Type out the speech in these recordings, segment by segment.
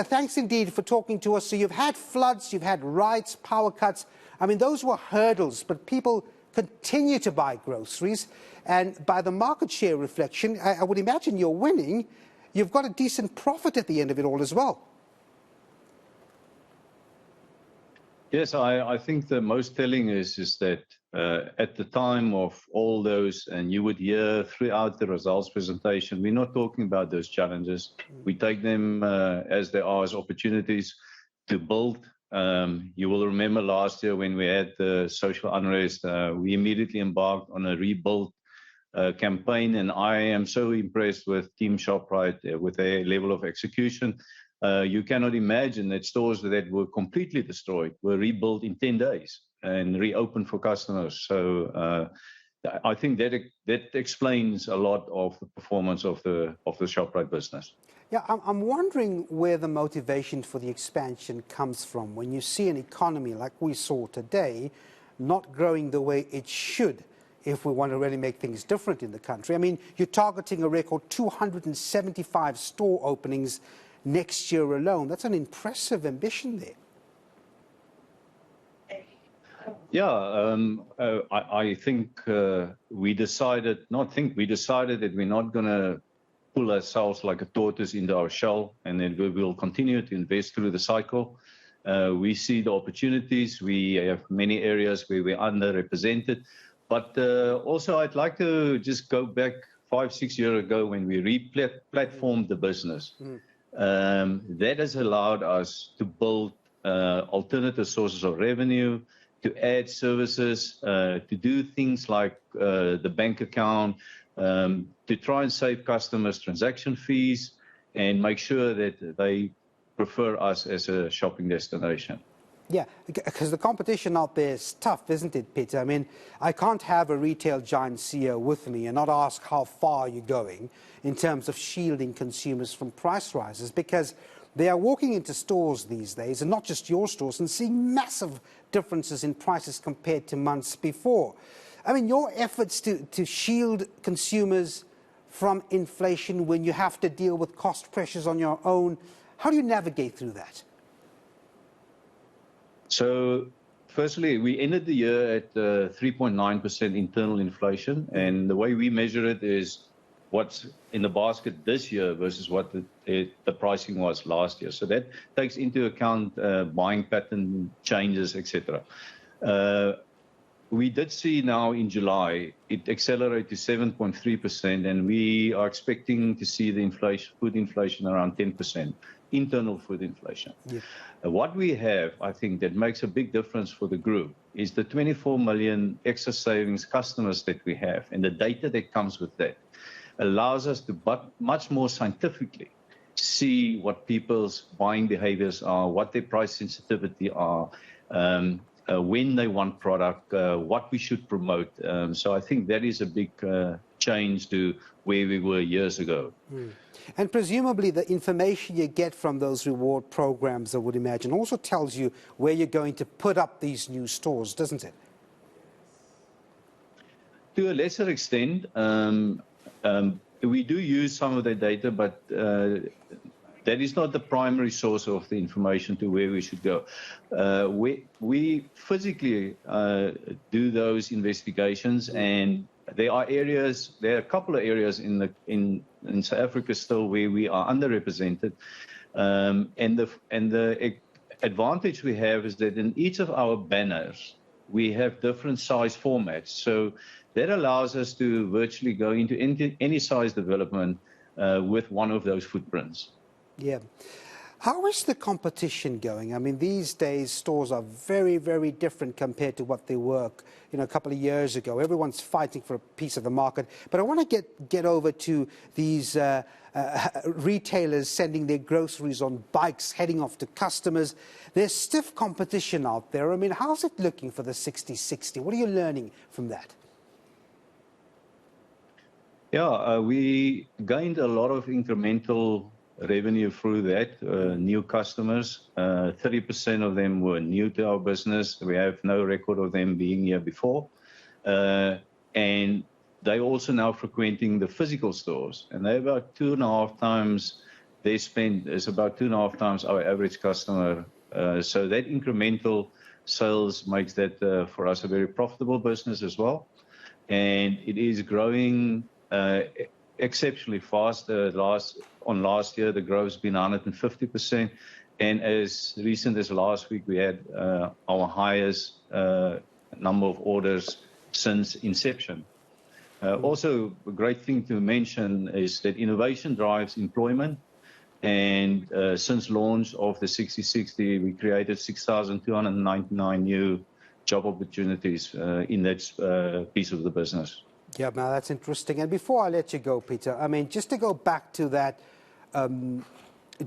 Thanks indeed for talking to us. So you've had floods, you've had riots, power cuts. I mean, those were hurdles, but people continue to buy groceries. And by the market share reflection, I would imagine you're winning. You've got a decent profit at the end of it all as well. Yes, I think the most telling is that at the time of all those, and you would hear throughout the results presentation, we're not talking about those challenges. We take them as they are, as opportunities to build. You will remember last year when we had the social unrest, we immediately embarked on a rebuild campaign, and I am so impressed with Team Shoprite with their level of execution. You cannot imagine that stores that were completely destroyed were rebuilt in 10 days and reopened for customers. So I think that explains a lot of the performance of the Shoprite business. Yeah, I'm wondering where the motivation for the expansion comes from when you see an economy like we saw today not growing the way it should if we want to really make things different in the country. I mean, you're targeting a record 275 store openings next year alone. That's an impressive ambition there. Yeah, I think we decided that we're not going to pull ourselves like a tortoise into our shell, and then we will continue to invest through the cycle. We see the opportunities. We have many areas where we're underrepresented. But also, I'd like to just go back 5-6 years ago when we re-platformed the business. That has allowed us to build alternative sources of revenue, to add services, to do things like the bank account, to try and save customers transaction fees and make sure that they prefer us as a shopping destination. Yeah, because the competition out there is tough, isn't it, Pieter? I mean, I can't have a retail giant CEO with me and not ask how far you're going in terms of shielding consumers from price rises, because they are walking into stores these days, and not just your stores, and seeing massive differences in prices compared to months before. I mean, your efforts to shield consumers from inflation when you have to deal with cost pressures on your own, how do you navigate through that? So, firstly, we ended the year at 3.9% internal inflation, and the way we measure it is what's in the basket this year versus what the pricing was last year. So that takes into account buying pattern changes, etc. We did see now in July it accelerate to 7.3%, and we are expecting to see the food inflation around 10%, internal food inflation. Yeah. What we have, I think, that makes a big difference for the group is the 24 million extra savings customers that we have, and the data that comes with that allows us to much more scientifically see what people's buying behaviors are, what their price sensitivity are, when they want product, what we should promote. So I think that is a big change to where we were years ago. And presumably the information you get from those reward programs, I would imagine, also tells you where you're going to put up these new stores, doesn't it? To a lesser extent, we do use some of the data, but that is not the primary source of the information to where we should go. We physically do those investigations, and there are a couple of areas in South Africa still where we are underrepresented, and the advantage we have is that in each of our banners we have different size formats, so that allows us to virtually go into any size development with one of those footprints. Yeah. How is the competition going? I mean, these days stores are very, very different compared to what they were, a couple of years ago. Everyone's fighting for a piece of the market. But I want to get over to these retailers sending their groceries on bikes, heading off to customers. There's stiff competition out there. I mean, how's it looking for the 60/60? What are you learning from that? Yeah, we gained a lot of incremental revenue through that, new customers. 30% of them were new to our business. We have no record of them being here before. And they're also now frequenting the physical stores. And they're about 2.5 times their spend is about 2.5 times our average customer. So that incremental sales makes that for us a very profitable business as well. And it is growing exceptionally fast. Last year, the growth has been 150%. And as recent as last week, we had our highest number of orders since inception. Also, a great thing to mention is that innovation drives employment. And since launch of the 60/60, we created 6,299 new job opportunities in that piece of the business. Yeah, now that's interesting. And before I let you go, Pieter, I mean, just to go back to that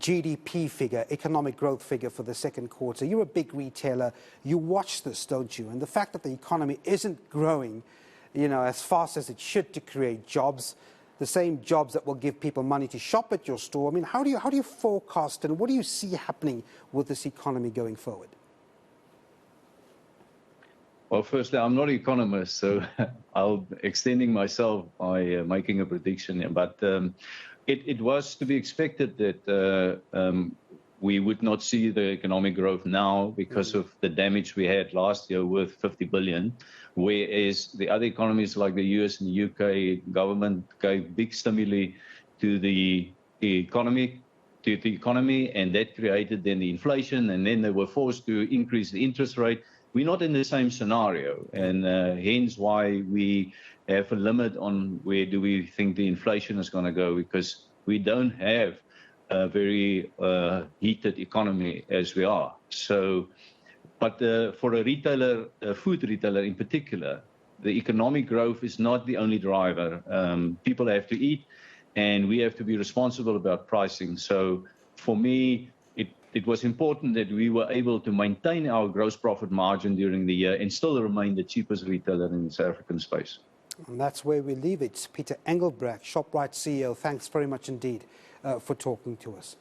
GDP figure, economic growth figure for the second quarter, you're a big retailer. You watch this, don't you? And the fact that the economy isn't growing, you know, as fast as it should to create jobs, the same jobs that will give people money to shop at your store. I mean, how do you forecast and what do you see happening with this economy going forward? Well, firstly, I'm not an economist, so I'll extending myself by making a prediction. But it was to be expected that we would not see the economic growth now because of the damage we had last year with 50 billion, whereas the other economies like the US and the UK government gave big stimuli to the economy, and that created then the inflation, and then they were forced to increase the interest rate. We're not in the same scenario, and hence why we have a limit on where do we think the inflation is going to go, because we don't have a very heated economy as we are. So, but for a retailer, a food retailer in particular, the economic growth is not the only driver. People have to eat, and we have to be responsible about pricing. So for me, it was important that we were able to maintain our gross profit margin during the year and still remain the cheapest retailer in the South African space. And that's where we leave it. Pieter Engelbrecht, Shoprite CEO, thanks very much indeed for talking to us.